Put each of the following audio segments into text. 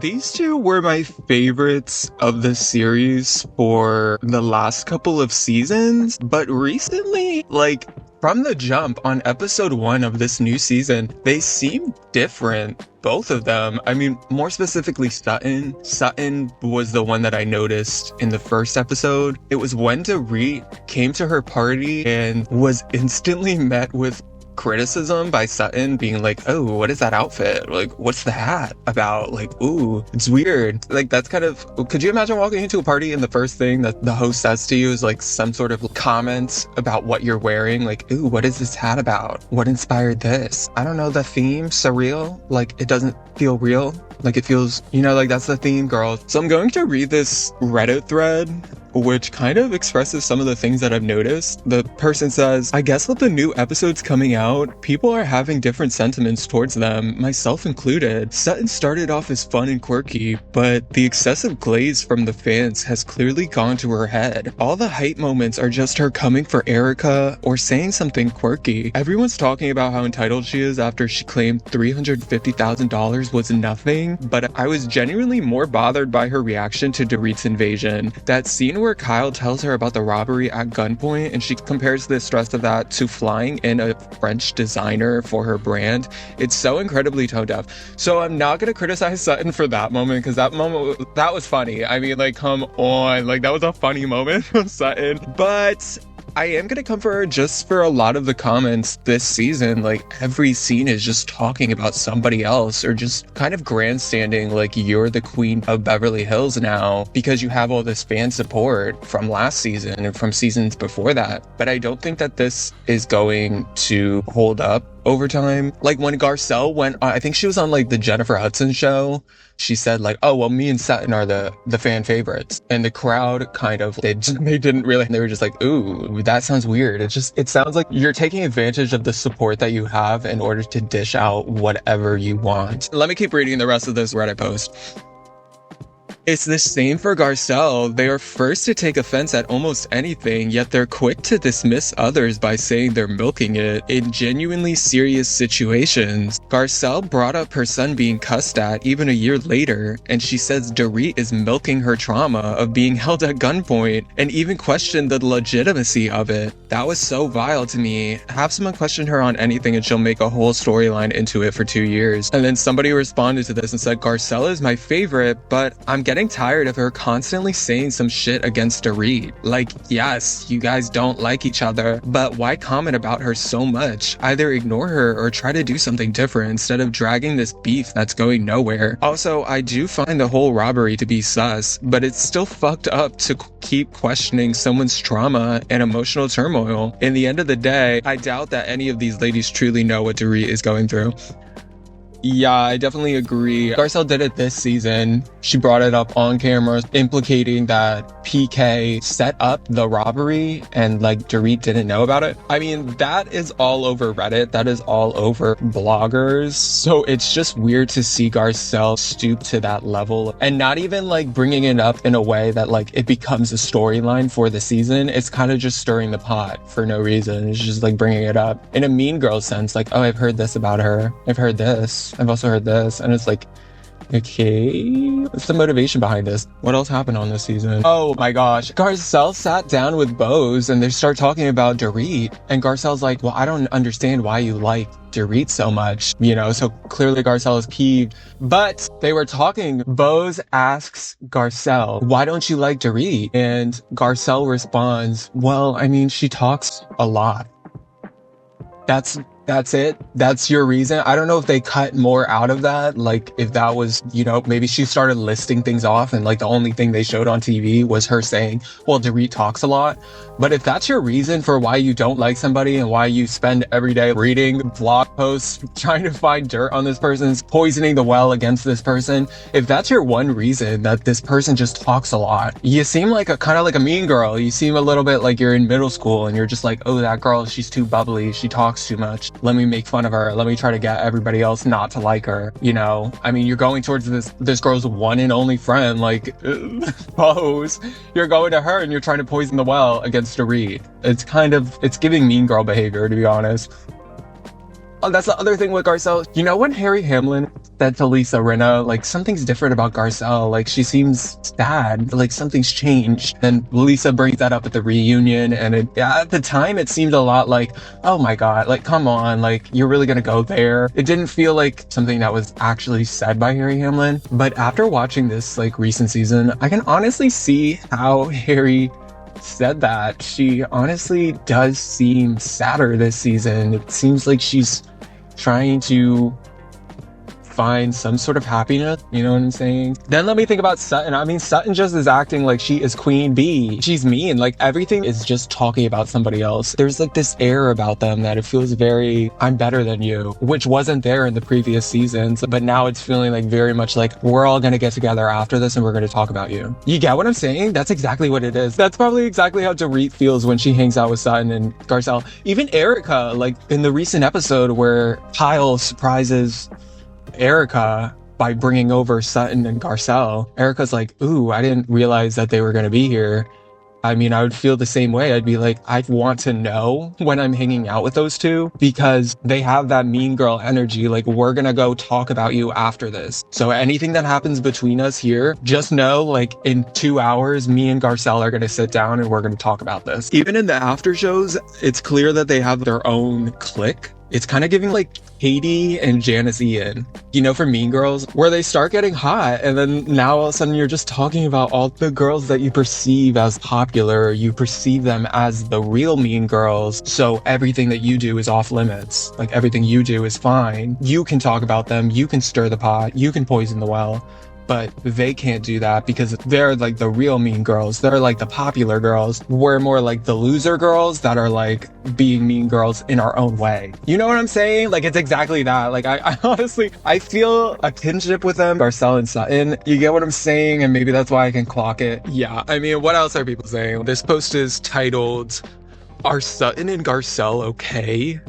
These two were my favorites of the series for the last couple of seasons, but recently, like, from the jump on episode 1 of this new season, they seem different. Both of them. I mean, more specifically Sutton. Sutton was the one that I noticed in the first episode. It was when Dorit came to her party and was instantly met with criticism by Sutton, being like, oh, what is that outfit? Like, what's the hat about? Like, ooh, it's weird. Like, that's kind of, could you imagine walking into a party and the first thing that the host says to you is like some sort of comment about what you're wearing? Like, ooh, what is this hat about? What inspired this? I don't know, the theme, surreal. Like, it doesn't feel real. Like, it feels, you know, like that's the theme, girl. So I'm going to read this Reddit thread, which kind of expresses some of the things that I've noticed. The person says, I guess with the new episodes coming out, people are having different sentiments towards them, myself included. Sutton started off as fun and quirky, but the excessive glaze from the fans has clearly gone to her head. All the hype moments are just her coming for Erika or saying something quirky. Everyone's talking about how entitled she is after she claimed $350,000 was nothing, but I was genuinely more bothered by her reaction to Dorit's invasion. That scene where Kyle tells her about the robbery at gunpoint and she compares the stress of that to flying in a French designer for her brand, it's so incredibly tone deaf. So I'm not gonna criticize Sutton for that moment, because that moment, that was funny. I mean, like, come on, like, that was a funny moment from Sutton. But I am gonna come for her just for a lot of the comments this season. Like, every scene is just talking about somebody else or just kind of grandstanding like you're the queen of Beverly Hills now because you have all this fan support from last season and from seasons before that. But I don't think that this is going to hold up over time. Like, when Garcelle went, I think she was on like the Jennifer Hudson show, she said like, oh, well, me and Sutton are the fan favorites. And the crowd kind of, they didn't really, they were just like, ooh, that sounds weird. It sounds like you're taking advantage of the support that you have in order to dish out whatever you want. Let me keep reading the rest of this Reddit post. It's the same for Garcelle. They are first to take offense at almost anything, yet they're quick to dismiss others by saying they're milking it in genuinely serious situations. Garcelle brought up her son being cussed at even a year later, and she says Dorit is milking her trauma of being held at gunpoint, and even questioned the legitimacy of it. That was so vile to me. Have someone question her on anything and she'll make a whole storyline into it for 2 years. And then somebody responded to this and said, Garcelle is my favorite, but I'm getting tired of her constantly saying some shit against Dorit. Like, yes, you guys don't like each other, but why comment about her so much? Either ignore her or try to do something different instead of dragging this beef that's going nowhere. Also, I do find the whole robbery to be sus, but it's still fucked up to keep questioning someone's trauma and emotional turmoil. In the end of the day, I doubt that any of these ladies truly know what Dorit is going through. Yeah, I definitely agree. Garcelle did it this season. She brought it up on camera, implicating that PK set up the robbery and like Dorit didn't know about it. I mean, that is all over Reddit. That is all over bloggers. So it's just weird to see Garcelle stoop to that level and not even like bringing it up in a way that like it becomes a storyline for the season. It's kind of just stirring the pot for no reason. It's just like bringing it up in a Mean Girl sense. Like, oh, I've heard this about her. I've heard this. I've also heard this. And it's like, okay, what's the motivation behind this? What else happened on this season? Oh my gosh. Garcelle sat down with Beauvais and they start talking about Dorit. And Garcelle's like, well, I don't understand why you like Dorit so much. You know, so clearly Garcelle is peeved. But they were talking. Beauvais asks Garcelle, why don't you like Dorit? And Garcelle responds, well, I mean, she talks a lot. That's it. That's your reason. I don't know if they cut more out of that. Like, if that was, you know, maybe she started listing things off and like the only thing they showed on TV was her saying, well, Dorit talks a lot. But if that's your reason for why you don't like somebody and why you spend every day reading blog posts, trying to find dirt on this person's poisoning the well against this person, if that's your one reason that this person just talks a lot, you seem like a kind of like a mean girl. You seem a little bit like you're in middle school and you're just like, oh, that girl, she's too bubbly. She talks too much. Let me make fun of her. Let me try to get everybody else not to like her. You know, I mean, you're going towards this girl's one and only friend, like Beauvais. You're going to her and you're trying to poison the well against Dorit. It's giving mean girl behavior, to be honest. Oh, that's the other thing with Garcelle. You know when Harry Hamlin said to Lisa Rinna, like, something's different about Garcelle, like, she seems sad, like, something's changed. And Lisa brings that up at the reunion, and at the time, it seemed a lot like, oh my god, like, come on, like, you're really gonna go there? It didn't feel like something that was actually said by Harry Hamlin. But after watching this, like, recent season, I can honestly see how Harry said that. She honestly does seem sadder this season. It seems like she's trying to find some sort of happiness, you know what I'm saying? Then let me think about Sutton. I mean, Sutton just is acting like she is queen bee. She's mean, like everything is just talking about somebody else. There's like this air about them that it feels very, I'm better than you, which wasn't there in the previous seasons, but now it's feeling like very much like we're all gonna get together after this and we're gonna talk about you. You get what I'm saying? That's exactly what it is. That's probably exactly how Dorit feels when she hangs out with Sutton and Garcelle. Even Erika, like in the recent episode where Kyle surprises Erika by bringing over Sutton and Garcelle, Erika's like, ooh, I didn't realize that they were going to be here. I mean, I would feel the same way. I'd be like, I want to know when I'm hanging out with those two because they have that mean girl energy. Like, we're going to go talk about you after this. So anything that happens between us here, just know, like, in 2 hours, me and Garcelle are going to sit down and we're going to talk about this. Even in the after shows, it's clear that they have their own clique. It's kind of giving like Katie and Janice Ian, you know, for Mean Girls, where they start getting hot and then now all of a sudden you're just talking about all the girls that you perceive as popular, you perceive them as the real Mean Girls, so everything that you do is off limits. Like everything you do is fine. You can talk about them, you can stir the pot, you can poison the well. But they can't do that because they're like the real mean girls. They're like the popular girls. We're more like the loser girls that are like being mean girls in our own way. You know what I'm saying? Like, it's exactly that. Like, I honestly, I feel a kinship with them, Garcelle and Sutton. You get what I'm saying? And maybe that's why I can clock it. Yeah, I mean, what else are people saying? This post is titled, "Are Sutton and Garcelle okay? ...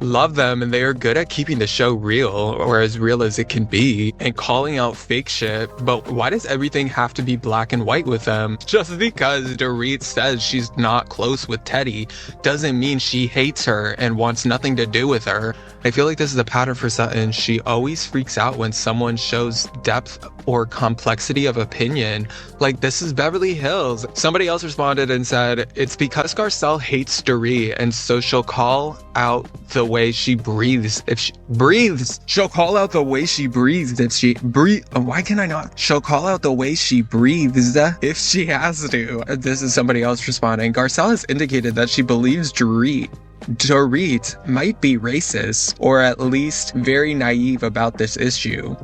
Love them and they are good at keeping the show real, or as real as it can be, and calling out fake shit, but why does everything have to be black and white with them? Just because Dorit says she's not close with Teddy doesn't mean she hates her and wants nothing to do with her. I feel like this is a pattern for Sutton. She always freaks out when someone shows depth or complexity of opinion. Like, this is Beverly Hills." Somebody else responded and said, "It's because Garcelle hates Dorit, and so she'll call out the way she breathes. If she breathes, she'll call out the way she breathes. If she why can I not? She'll call out the way she breathes if she has to." This is somebody else responding. "Garcelle has indicated that she believes Dorit might be racist, or at least very naive about this issue.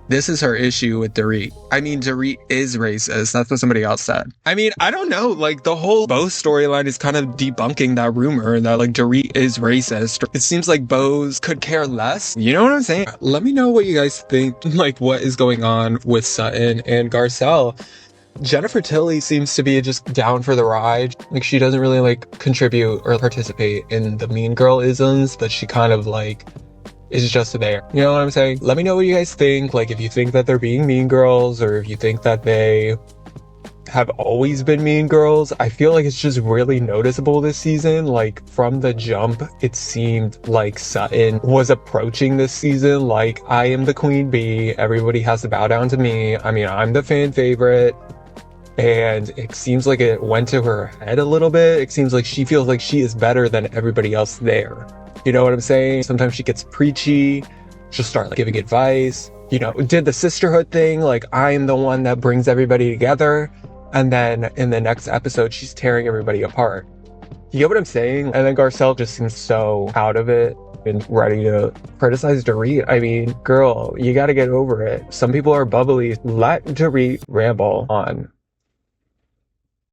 This is her issue with Dorit. I mean, Dorit is racist." That's what somebody else said. I mean, I don't know. Like, the whole Beau storyline is kind of debunking that rumor that, like, Dorit is racist. It seems like Beau's could care less. You know what I'm saying? Let me know what you guys think, like, what is going on with Sutton and Garcelle. Jennifer Tilly seems to be just down for the ride. Like, she doesn't really, like, contribute or participate in the mean girl isms, but she kind of, like, is just there. You know what I'm saying? Let me know what you guys think. Like, if you think that they're being mean girls, or if you think that they have always been mean girls. I feel like it's just really noticeable this season. Like, from the jump, it seemed like Sutton was approaching this season like, I am the queen bee. Everybody has to bow down to me. I mean, I'm the fan favorite. And it seems like it went to her head a little bit. It seems like she feels like she is better than everybody else there. You know what I'm saying? Sometimes she gets preachy. She'll start, like, giving advice. You know, did the sisterhood thing. Like, I'm the one that brings everybody together. And then in the next episode, she's tearing everybody apart. You get what I'm saying? And then Garcelle just seems so out of it and ready to criticize Dorit. I mean, girl, you gotta get over it. Some people are bubbly. Let Dorit ramble on.